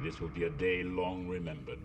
This will be a day long remembered.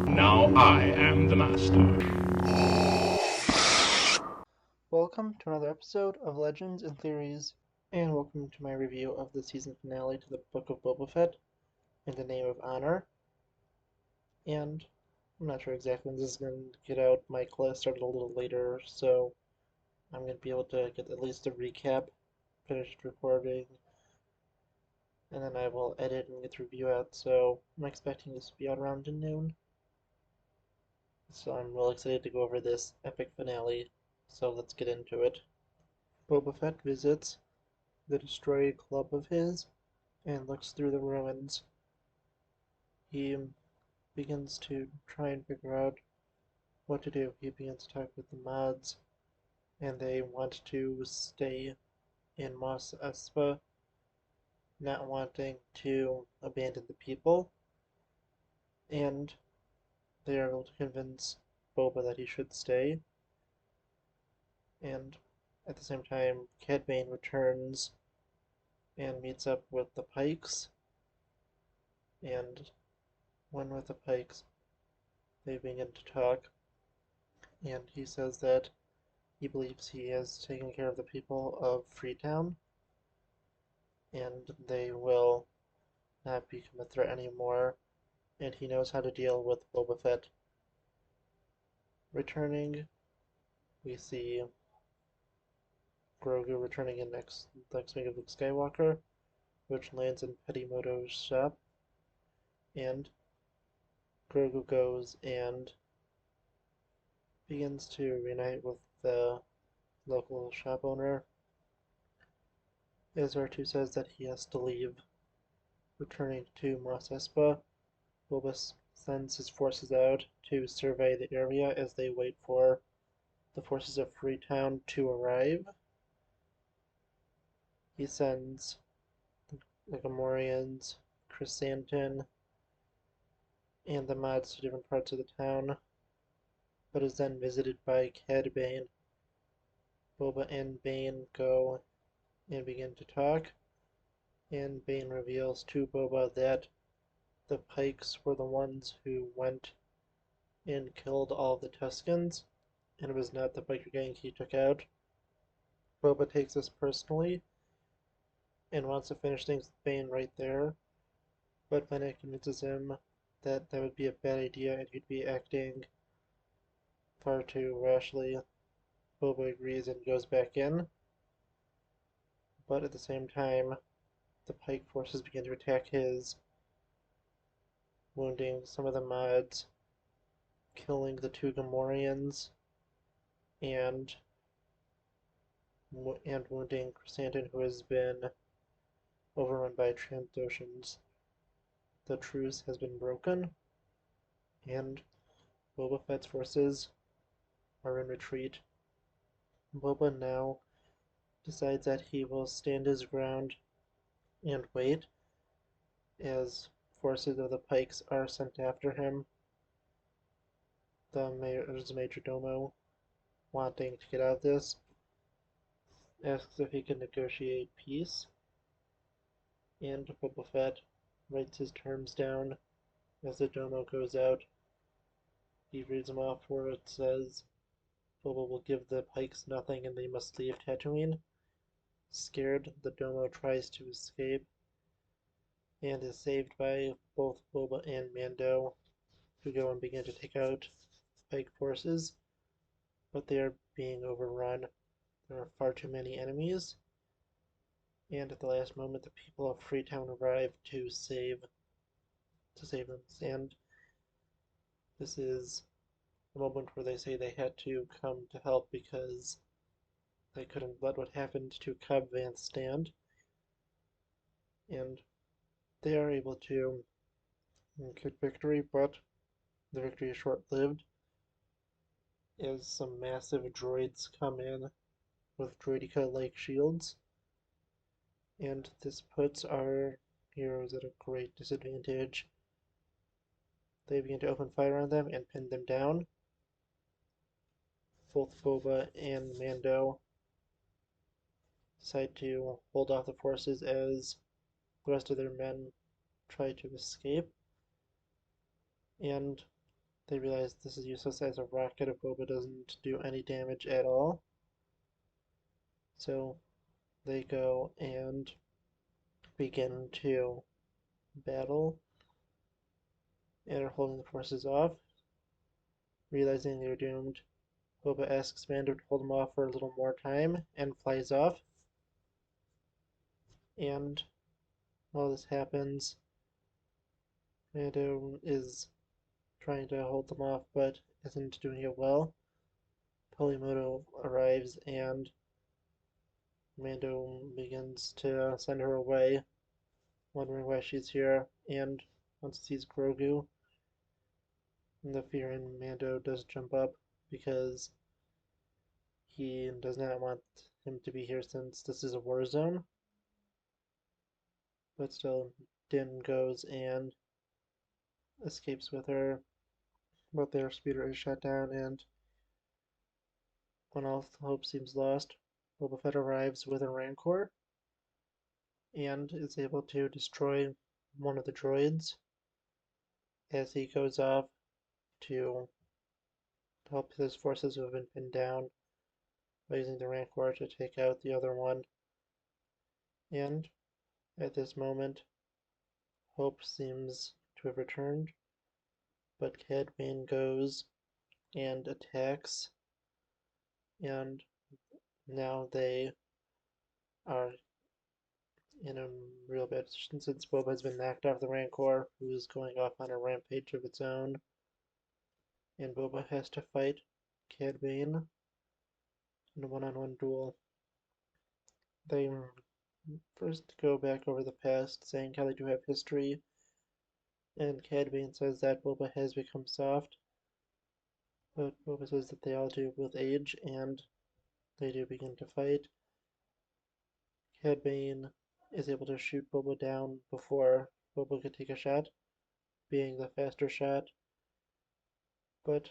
Now I am the master. Welcome to another episode of Legends and Theories, and welcome to my review of the season finale to the Book of Boba Fett, In the Name of Honor. And I'm not sure exactly when this is going to get out. My class started a little later, so I'm going to be able to get at least a recap, finished recording, and then I will edit and get the review out, so I'm expecting this to be out around noon. So I'm real excited to go over this epic finale, so let's get into it. Boba Fett visits the destroyed club of his and looks through the ruins. He begins to try and figure out what to do. He begins to talk with the mods, and they want to stay in Mos Espa, not wanting to abandon the people, and they are able to convince Boba that he should stay. And at the same time, Cad Bane returns and meets up with the Pikes, and when with the Pikes, they begin to talk, and he says that he believes he has taken care of the people of Freetown, and they will not become a threat anymore, and he knows how to deal with Boba Fett. Returning, we see Grogu returning in the X-Wing of Luke Skywalker, which lands in Petimoto's shop, and Grogu goes and begins to reunite with the local shop owner. As R2 says that he has to leave. Returning to Mos Espa, Boba sends his forces out to survey the area as they wait for the forces of Freetown to arrive. He sends the Gamorreans, Chrysanthemum, and the mods to different parts of the town, but is then visited by Cad Bane. Boba and Bane go and begin to talk, and Bane reveals to Boba that the Pikes were the ones who went and killed all the Tuskens, and it was not the biker gang he took out. Boba takes this personally and wants to finish things with Bane right there, but Bennett convinces him that that would be a bad idea and he'd be acting far too rashly. Boba agrees and goes back in, but at the same time, the Pike forces begin to attack his, wounding some of the mods, killing the two Gamorreans, and wounding Chrysanthemum, who has been overrun by Trandoshans. The truce has been broken, and Boba Fett's forces are in retreat. Boba now decides that he will stand his ground and wait as forces of the Pikes are sent after him. The mayor's majordomo, wanting to get out of this, asks if he can negotiate peace, and Boba Fett writes his terms down as the domo goes out. He reads them off where it says Boba will give the Pikes nothing and they must leave Tatooine. Scared, the domo tries to escape and is saved by both Boba and Mando, who go and begin to take out Pike forces, but they are being overrun. There are far too many enemies, and at the last moment the people of Freetown arrive to save them. And this is the moment where they say they had to come to help because they couldn't let what happened to Cobb Vanth stand, and they are able to get victory, but the victory is short-lived as some massive droids come in with droideka-like shields, and this puts our heroes at a great disadvantage. They begin to open fire on them and pin them down. Both Boba and Mando decide to hold off the forces as the rest of their men try to escape, and they realize this is useless as a rocket if Boba doesn't do any damage at all. So they go and begin to battle and are holding the forces off. Realizing they're doomed, Boba asks Mando to hold him off for a little more time and flies off. And while this happens, Mando is trying to hold them off but isn't doing it well. Polimoto arrives and Mando begins to send her away, wondering why she's here, and once he sees Grogu, the fear in Mando does jump up because he does not want him to be here since this is a war zone. But still, Din goes and escapes with her, but their speeder is shut down, and when all hope seems lost, Boba Fett arrives with a Rancor and is able to destroy one of the droids as he goes off to help his forces who have been pinned down by using the Rancor to take out the other one. And at this moment, hope seems to have returned, but Cad Bane goes and attacks, and now they are in a real bad position since Boba has been knocked off the Rancor, who is going off on a rampage of its own, and Boba has to fight Cad Bane in a one-on-one duel. They first go back over the past, saying how they do have history, and Cad Bane says that Boba has become soft, but Boba says that they all do with age, and they do begin to fight. Cad Bane is able to shoot Boba down before Boba could take a shot, being the faster shot, but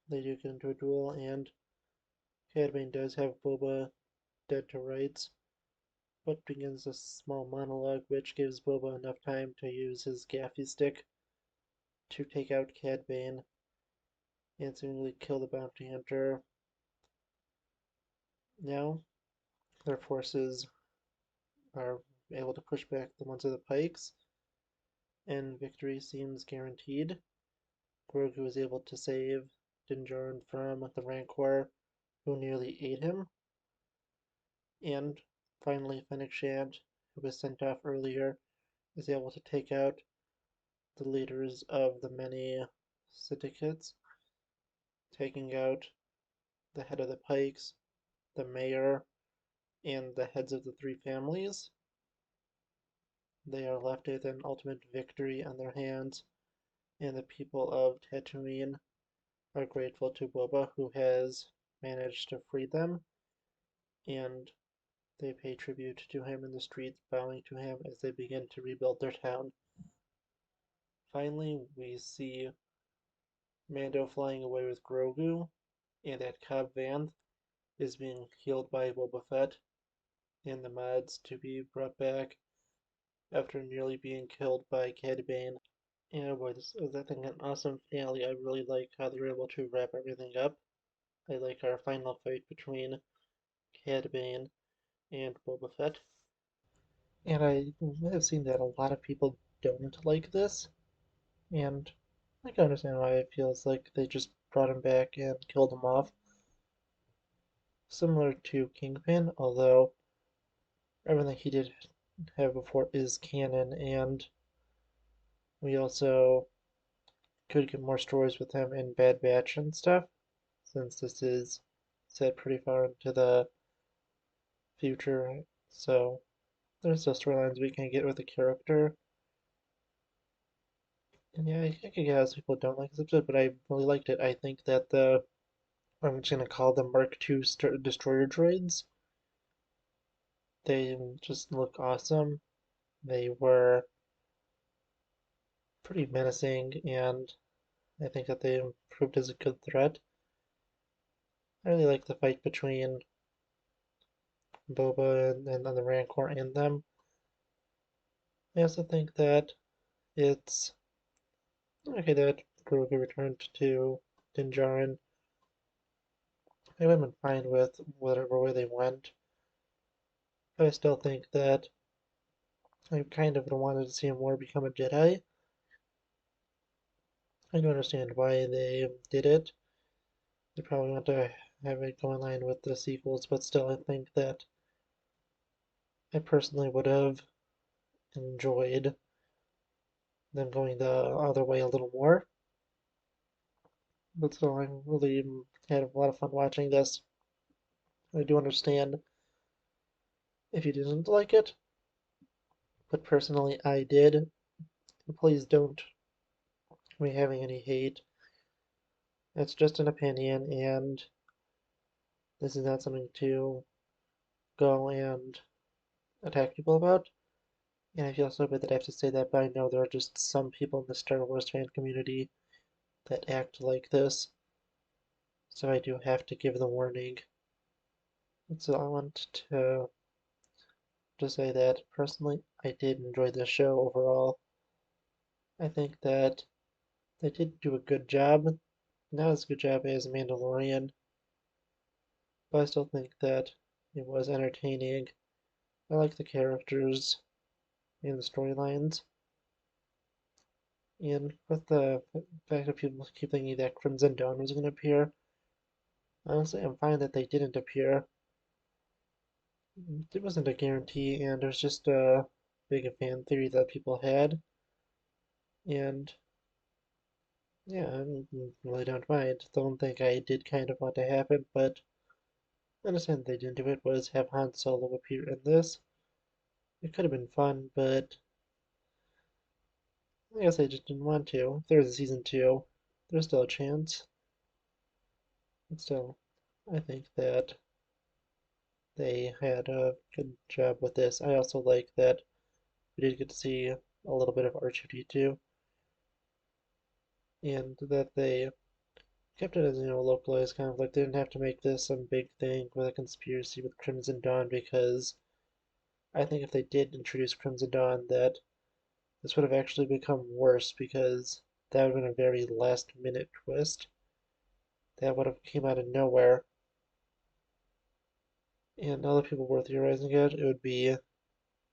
they do get into a duel, and Cad Bane does have Boba dead to rights, but begins a small monologue which gives Boba enough time to use his gaffy stick to take out Cad Bane and seemingly kill the bounty hunter. Now, their forces are able to push back the ones of the Pikes, and victory seems guaranteed. Grogu is able to save Din Djarin from the Rancor, who nearly ate him, and finally Fennec Shand, who was sent off earlier, is able to take out the leaders of the many syndicates, taking out the head of the Pikes, the mayor, and the heads of the three families. They are left with an ultimate victory on their hands, and the people of Tatooine are grateful to Boba, who has managed to free them, and they pay tribute to him in the streets, bowing to him as they begin to rebuild their town. Finally, we see Mando flying away with Grogu, and that Cobb Vanth is being healed by Boba Fett and the mods to be brought back after nearly being killed by Cad Bane. And boy, this was, I think, an awesome finale. I really like how they were able to wrap everything up. I like our final fight between Cad Bane and Boba Fett. And I have seen that a lot of people don't like this, and I can understand why it feels like they just brought him back and killed him off. Similar to Kingpin, although everything he did have before is canon, and we also could get more stories with him in Bad Batch and stuff, since this is set pretty far into the future. So there's still storylines we can get with the character. And yeah, I can get how people don't like this episode, but I really liked it. I think that I'm just gonna call them Mark II destroyer droids. They just look awesome. They were pretty menacing, and I think that they proved as a good threat. I really like the fight between Boba and the Rancor and them. I also think that it's okay that Grogu returned to Din Djarin. I would have been fine with whatever way they went, but I still think that I kind of wanted to see him more become a Jedi. I do understand why they did it. They probably want to have it go in line with the sequels, but still, I think that I personally would have enjoyed them going the other way a little more. But still, I really had a lot of fun watching this. I do understand if you didn't like it, but personally, I did. Please don't be having any hate. It's just an opinion, and this is not something to go and attack people about. And I feel so bad that I have to say that, but I know there are just some people in the Star Wars fan community that act like this, so I do have to give the warning. And so I want to just say that personally, I did enjoy this show overall. I think that they did do a good job, not as good job as Mandalorian, but I still think that it was entertaining. I like the characters and the storylines, and with the fact that people keep thinking that Crimson Dawn was going to appear, honestly, I'm fine that they didn't appear. It wasn't a guarantee, and it was just a big fan theory that people had, and yeah, I really don't mind. The one thing I did kind of want to happen, but I understand they didn't do it, was have Han Solo appear in this. It could have been fun, but I guess I just didn't want to. If there was a season two, there's still a chance. But still, I think that they had a good job with this. I also like that we did get to see a little bit of R2D2, and that they kept it as, localized, kind of like they didn't have to make this some big thing with a conspiracy with Crimson Dawn, because I think if they did introduce Crimson Dawn, that this would have actually become worse, because that would have been a very last minute twist that would have came out of nowhere, and other people were theorizing it. It would be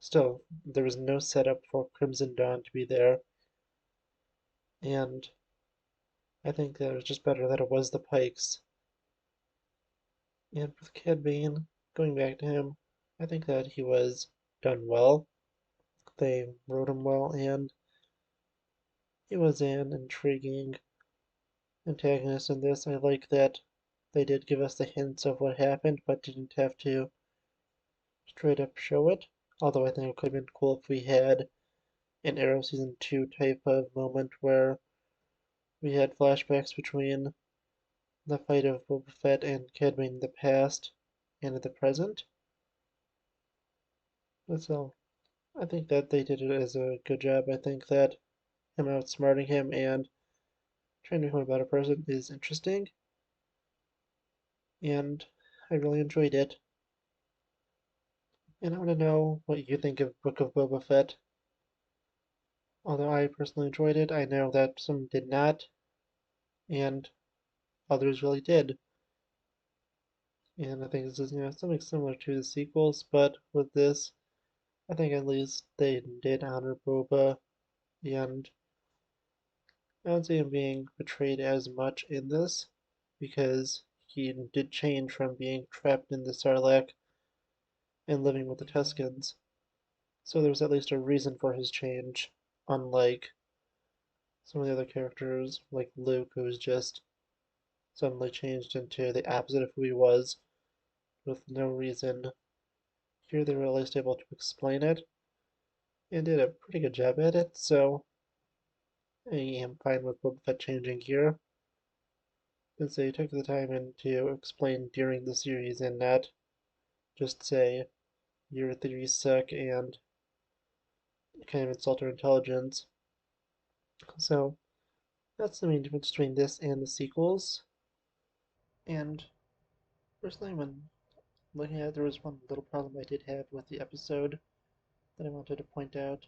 still, there was no setup for Crimson Dawn to be there, and I think that it was just better that it was the Pikes. And with Cad Bane, going back to him, I think that he was done well. They wrote him well, and he was an intriguing antagonist in this. I like that they did give us the hints of what happened, but didn't have to straight up show it. Although I think it could have been cool if we had an Arrow Season 2 type of moment where we had flashbacks between the fight of Boba Fett and Cad Bane in the past and in the present. But still, I think that they did it as a good job. I think that him outsmarting him and trying to become a better person is interesting, and I really enjoyed it. And I want to know what you think of Book of Boba Fett. Although I personally enjoyed it, I know that some did not, and others really did. And I think this is, something similar to the sequels, but with this, I think at least they did honor Boba, and I don't see him being betrayed as much in this, because he did change from being trapped in the Sarlacc and living with the Tuscans. So there was at least a reason for his change, unlike some of the other characters, like Luke, who was just suddenly changed into the opposite of who he was with no reason. Here they were at least able to explain it, and did a pretty good job at it, so I am fine with Boba Fett changing here, since they took the time and to explain during the series and not just say your theories suck and kind of insult our intelligence. So that's the main difference between this and the sequels. And personally, when looking at it, there was one little problem I did have with the episode that I wanted to point out.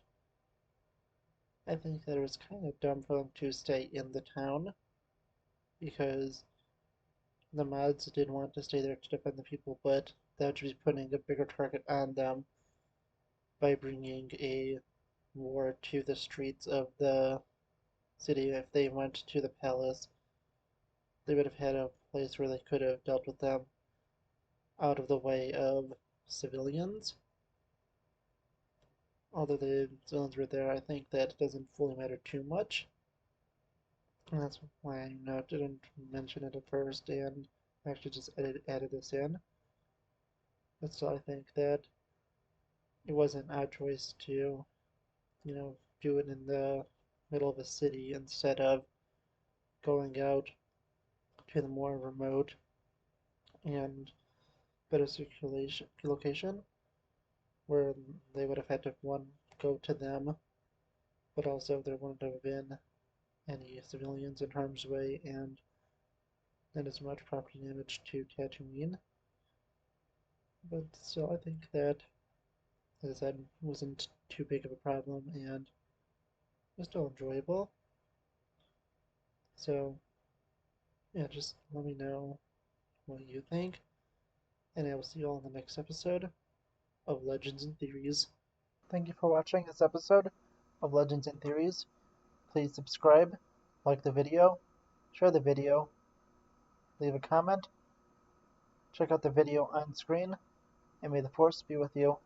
I think that it was kind of dumb for them to stay in the town because the mods did want to stay there to defend the people, but that would be putting a bigger target on them by bringing a war to the streets of the city. If they went to the palace, they would have had a place where they could have dealt with them out of the way of civilians. Although the civilians were there, I think that doesn't fully matter too much. And that's why I didn't mention it at first and actually just added this in. But still, I think that it was an odd choice to, do it in the middle of a city instead of going out to the more remote and better circulation location where they would have had to one go to them, but also there wouldn't have been any civilians in harm's way and not as much property damage to Tatooine. But still, I think that, as I said, wasn't too big of a problem and was still enjoyable. So, yeah, just let me know what you think, and I will see you all in the next episode of Legends and Theories. Thank you for watching this episode of Legends and Theories. Please subscribe, like the video, share the video, leave a comment, check out the video on screen, and may the Force be with you.